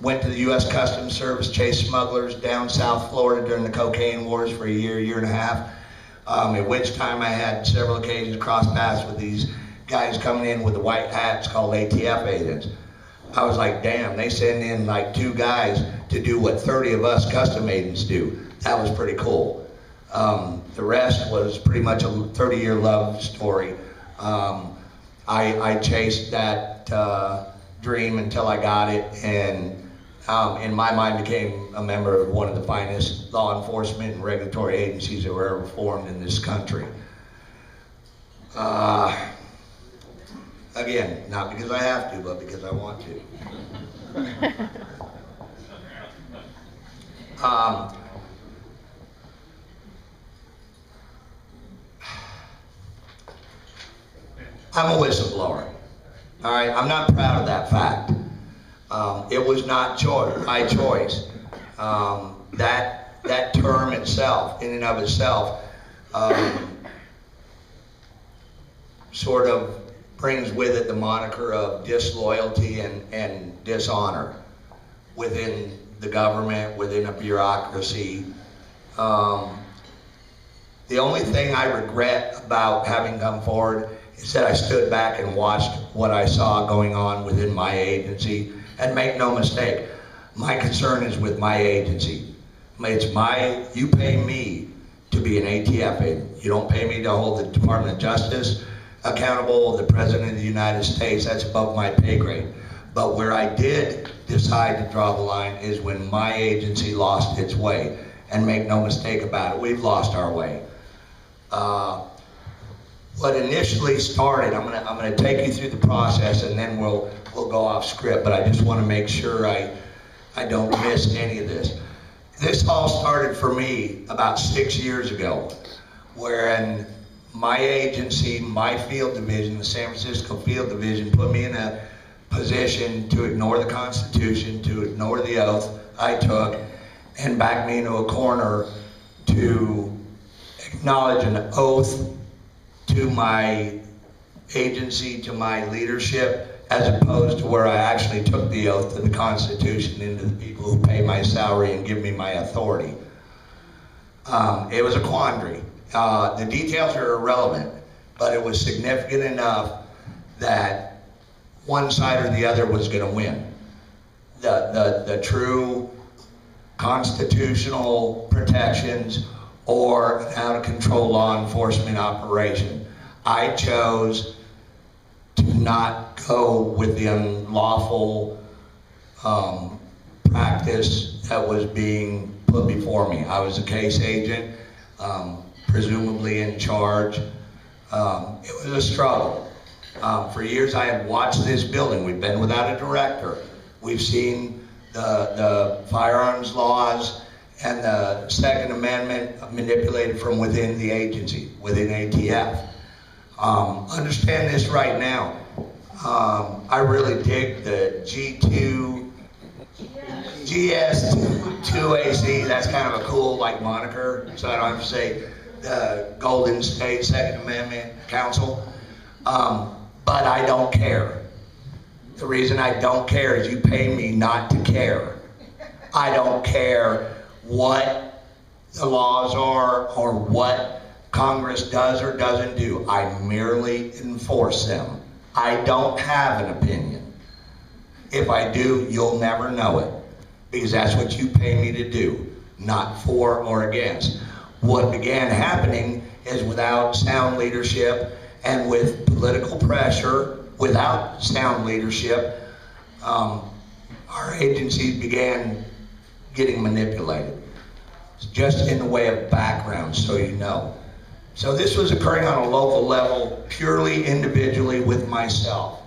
Went to the U.S. Customs Service, chased smugglers down South Florida during the cocaine wars for a year and a half. At which time I had several occasions cross paths with these guys coming in with the white hats called ATF agents. I was like, damn, they send in like 2 guys to do what 30 of us custom agents do. That was pretty cool. The rest was pretty much a 30-year love story. I chased that dream until I got it, and in my mind became a member of one of the finest law enforcement and regulatory agencies that were ever formed in this country. Again, not because I have to, but because I want to. I'm a whistleblower. All right, I'm not proud of that fact. It was not my choice. That term itself, in and of itself, sort of brings with it the moniker of disloyalty and dishonor within the government, within a bureaucracy. The only thing I regret about having come forward is that I stood back and watched what I saw going on within my agency. And make no mistake, my concern is with my agency. You pay me to be an ATF agent. You don't pay me to hold the Department of Justice accountable, the President of the United States. That's above my pay grade. But where I did decide to draw the line is when my agency lost its way. And make no mistake about it, we've lost our way. What initially started, I'm gonna take you through the process, and then we'll go off script, but I just want to make sure I don't miss any of this. This all started for me about 6 years ago, wherein my agency, my field division, the San Francisco Field Division, put me in a position to ignore the Constitution, to ignore the oath I took, and back me into a corner to acknowledge an oath to my agency, to my leadership, as opposed to where I actually took the oath to the Constitution and to the people who pay my salary and give me my authority. It was a quandary. The details are irrelevant, but it was significant enough that one side or the other was going to win. The true constitutional protections or an out-of-control law enforcement operation. I chose to not go with the unlawful practice that was being put before me. I was a case agent, presumably in charge. It was a struggle. For years I had watched this building. We've been without a director. We've seen the firearms laws and the Second Amendment manipulated from within the agency, within ATF. Understand this right now. I really dig the GS2AC. That's kind of a cool moniker, so I don't have to say the Golden State Second Amendment Council. But I don't care. The reason I don't care is you pay me not to care. I don't care what the laws are or what Congress does or doesn't do. I merely enforce them. I don't have an opinion. If I do, you'll never know it, because that's what you pay me to do, not for or against. What began happening is without sound leadership and with political pressure, without sound leadership, our agencies began getting manipulated, just in the way of background, so you know. So this was occurring on a local level, purely individually with myself.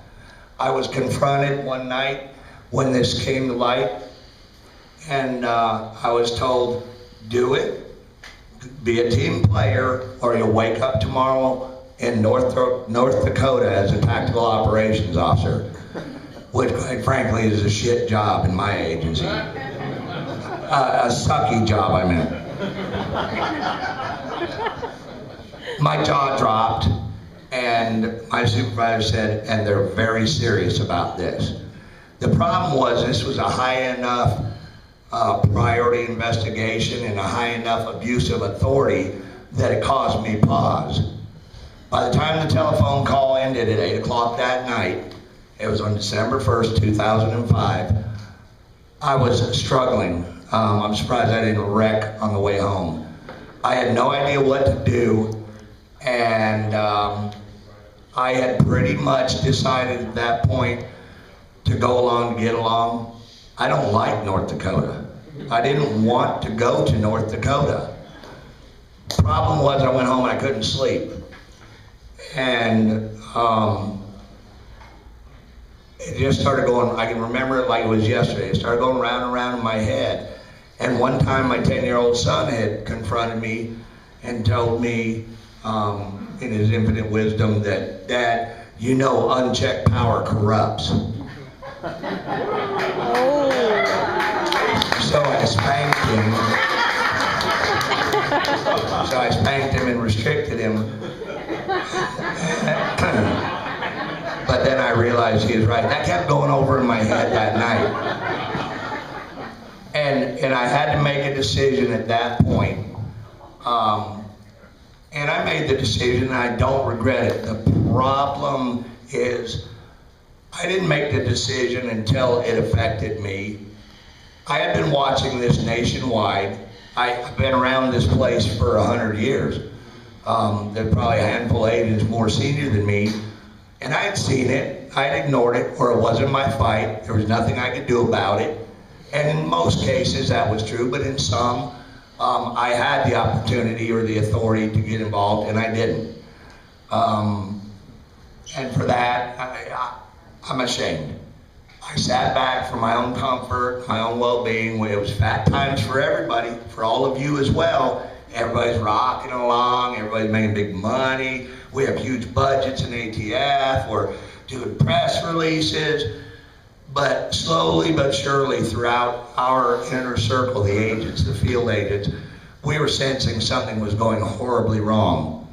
I was confronted one night when this came to light, and I was told, do it, be a team player, or you'll wake up tomorrow in North Dakota as a tactical operations officer, which quite frankly is a shit job in my agency. A sucky job, I meant. My jaw dropped, and my supervisor said, and they're very serious about this. The problem was this was a high enough priority investigation and a high enough abuse of authority that it caused me pause. By the time the telephone call ended at 8 o'clock that night, it was on December 1st, 2005, I was struggling. I'm surprised I didn't wreck on the way home. I had no idea what to do, and I had pretty much decided at that point to go along to get along. I don't like North Dakota. I didn't want to go to North Dakota. Problem was I went home and I couldn't sleep. And it just started going, I can remember it like it was yesterday. It started going round and round in my head. And one time my 10-year-old son had confronted me and told me in his infinite wisdom that, Dad, you know unchecked power corrupts. So I spanked him. So I spanked him and restricted him. But then I realized he was right. That kept going over in my head that night. And I had to make a decision at that point. And I made the decision, and I don't regret it. The problem is, I didn't make the decision until it affected me. I had been watching this nationwide. I've been around this place for 100 years. There's probably a handful of agents more senior than me. And I had seen it, I had ignored it, or it wasn't my fight. There was nothing I could do about it. And in most cases that was true, but in some, I had the opportunity or the authority to get involved, and I didn't. And for that, I'm ashamed. I sat back for my own comfort, my own well-being. It was fat times for everybody, for all of you as well. Everybody's rocking along, everybody's making big money. We have huge budgets in ATF, we're doing press releases. But slowly but surely throughout our inner circle, the agents, the field agents, we were sensing something was going horribly wrong.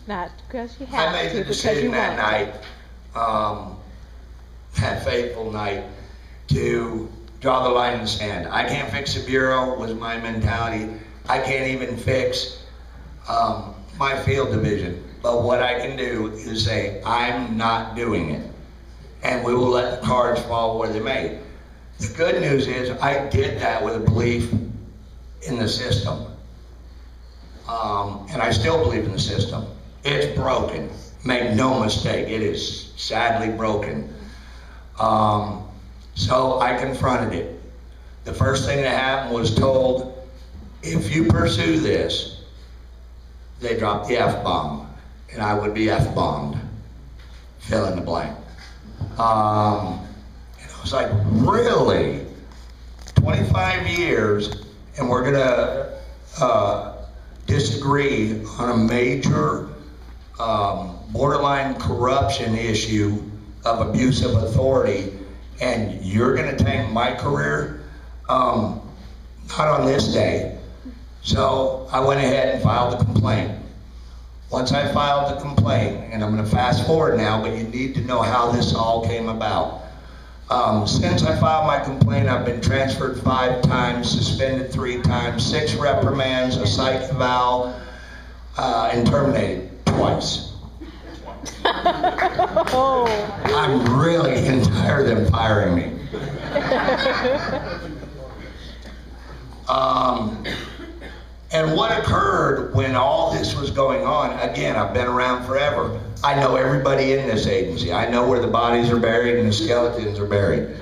Not because you have I made to, the because you decision that want night, that fateful night, to draw the line in the sand. I can't fix the Bureau was my mentality. I can't even fix my field division. But what I can do is say, I'm not doing it. And we will let the cards fall where they may. The good news is I did that with a belief in the system. And I still believe in the system. It's broken. Make no mistake, it is sadly broken. So I confronted it. The first thing that happened was told, if you pursue this, they dropped the F-bomb, and I would be F-bombed. Fill in the blank. And I was like, really? 25 years, and we're gonna disagree on a major borderline corruption issue of abuse of authority, and you're gonna tank my career? Not on this day. So I went ahead and filed the complaint. Once I filed the complaint, and I'm going to fast forward now, but you need to know how this all came about. Since I filed my complaint, I've been transferred 5 times, suspended 3 times, 6 reprimands, a psych eval, and terminated twice. I'm really getting tired of them firing me. And what occurred when all this was going on, again, I've been around forever. I know everybody in this agency. I know where the bodies are buried and the skeletons are buried.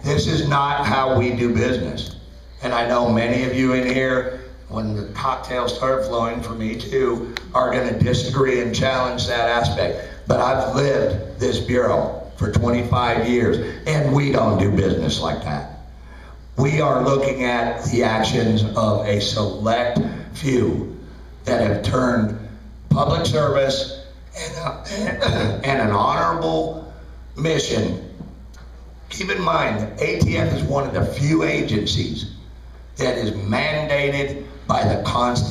This is not how we do business. And I know many of you in here, when the cocktails start flowing for me too, are going to disagree and challenge that aspect. But I've lived this Bureau for 25 years, and we don't do business like that. We are looking at the actions of a select few that have turned public service and an honorable mission. Keep in mind, ATF is one of the few agencies that is mandated by the constant